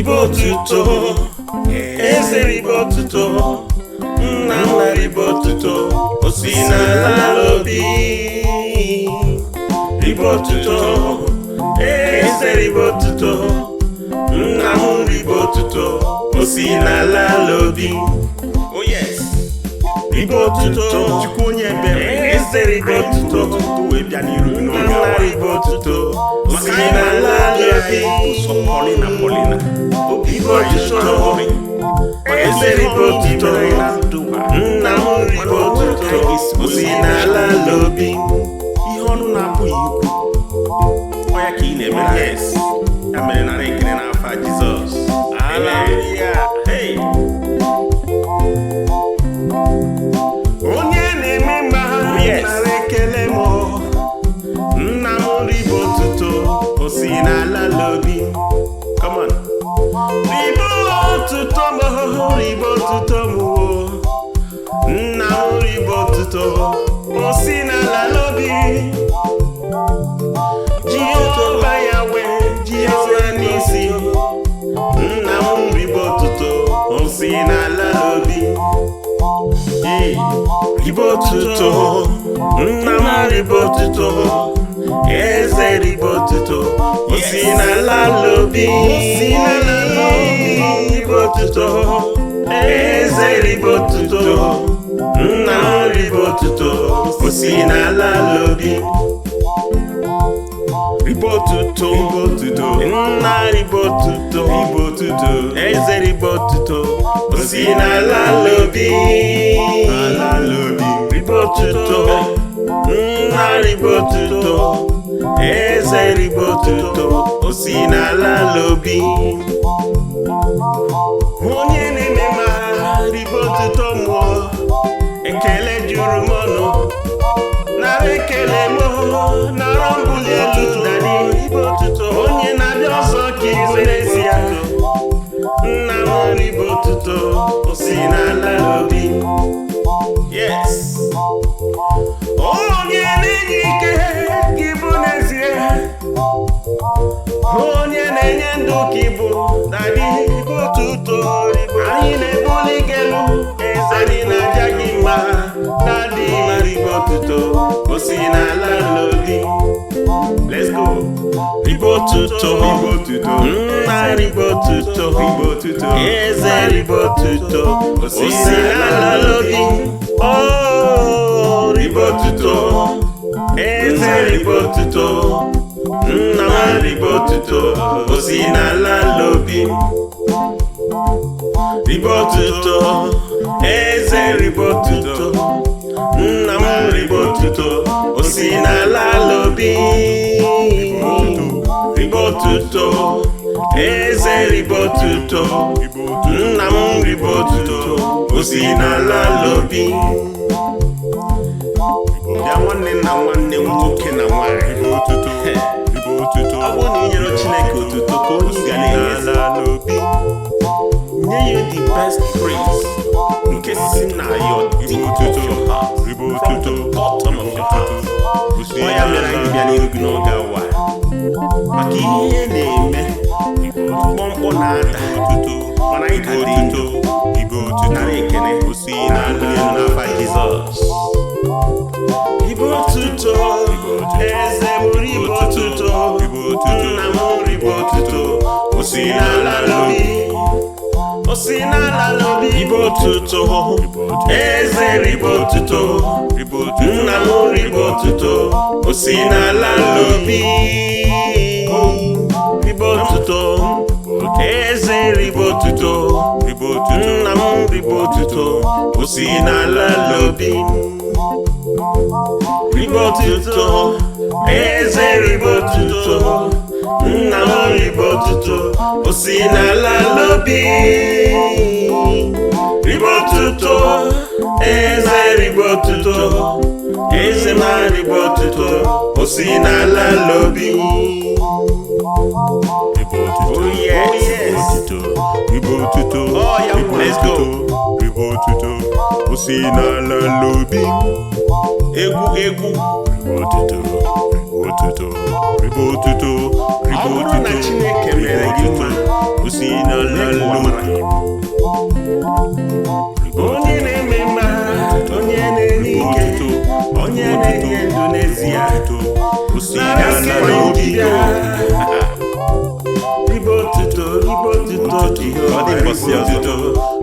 Ribe otuto, eze ribe otuto, nna m ribe otuto, o si n'ala obi. Ribe otuto, eze ribe otuto, nna m ribe otuto, o si n'ala obi. Oh yes. Ribe otuto, chukwu onye ebere, eze ribe otuto, wee bịa n'iru nna ribe otuto, o si n'ala obi. Ribe otuto, eze ribe otuto, nna m ribe otuto, o si n'ala obi. Ihe ọnụ na-apụghị ikwu, ọ ya ka ị na-eme. Yes, ya mere nara ekele n'afa Jizọs. Hallelujah. Hey. Onye na-eme mma nara ekele m, nna m ribe otuto, o si n'ala obi. Come on. Ribe otuto m, ribe otuto m, nna m ribe otuto, o si n'ala obi. Jehova Yahweh, Jehova n'isi, nna m ribe otuto, o si n'ala obi. Ribe otuto, nna m ribe otuto, eze ribe otuto, o si n'ala obi. Ribe otuto, eze ribe otuto, nna m ribe otuto, o si n'ala obi. Ribe otuto, nna ribe otuto, eze ribe otuto, o si n'ala obi. Ribe otuto, nna ribe otuto, eze ribe otuto, o si n'ala obi. Onye na-eme ma ribe otuto mmụọ, ekele juru m ọnụ, nara ekele m, nara mbuli elu dadi. Ribe otuto, onye na-abịa ọzọ ka izu n'ezie, nna m ribe otuto, o si n'ala obi. Yes. Onye na-enye ike gị bụ n'ezie, onye na-enye ndụ ka ịbụ dadi. Ribe otuto, anyị na-ebuli gị elu, anyị na-aja gị mma dadi. Ribe otuto, o si n'ala obi. Let's go. Ribe otuto, nna ribe otuto, eze ribe otuto, o si n'ala obi. Oh, ribe otuto, eze ribe otuto, nna m ribe otuto, o si n'ala obi. Ribe otuto, eze ribe otuto, nna m ribe otuto, o si n'ala obi. Ribe otuto, eze ribe otuto, nna m ribe otuto, o si n'ala obi. Bịa nwanne na nwanne m nwoke na nwanyị, ọ bụrụ na ị nyere Chineke otuto ka o si n'ala obi, nye ya the best praise nke si na your deep of your heart, from the bottom of your heart. Ọ ya mere anyị bịa n'ihu gị n'oge awa, maka ihe na-eme mkpọmkpọ na-ada, mana anyị ka dị ndụ. Nara ekele n'afa Jizọs. Ribe otuto, eze m ribe otuto, nna m ribe otuto, o si n'ala obi. O si n'ala obi. Ribe otuto, eze ribe otuto, nna m ribe otuto, o si n'ala obi. Ribe otuto, eze ribe otuto, nna m ribe otuto, o si n'ala obi. Ribe otuto, eze ribe otuto, nna m ribe otuto, o si n'ala obi. Ribe otuto, eze ribe otuto, eze ma ribe otuto, o si n'ala obi. Oh yes. Ribe otuto, Oh yeah, let's go. ribe otuto, o si n'ala obi. Egwu. Ribe otuto, ribe otuto, Ọ bụrụ na Chineke mere gị mma, o si n'ala n'ezie. O si n'ala n'obi. Ribe otuto, Ọ dị mbọsị ọzọ.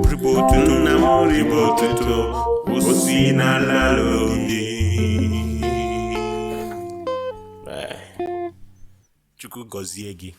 Ribe otuto, nna m ribe otuto, o si n'ala n'obi. Chukwu gọzie gị.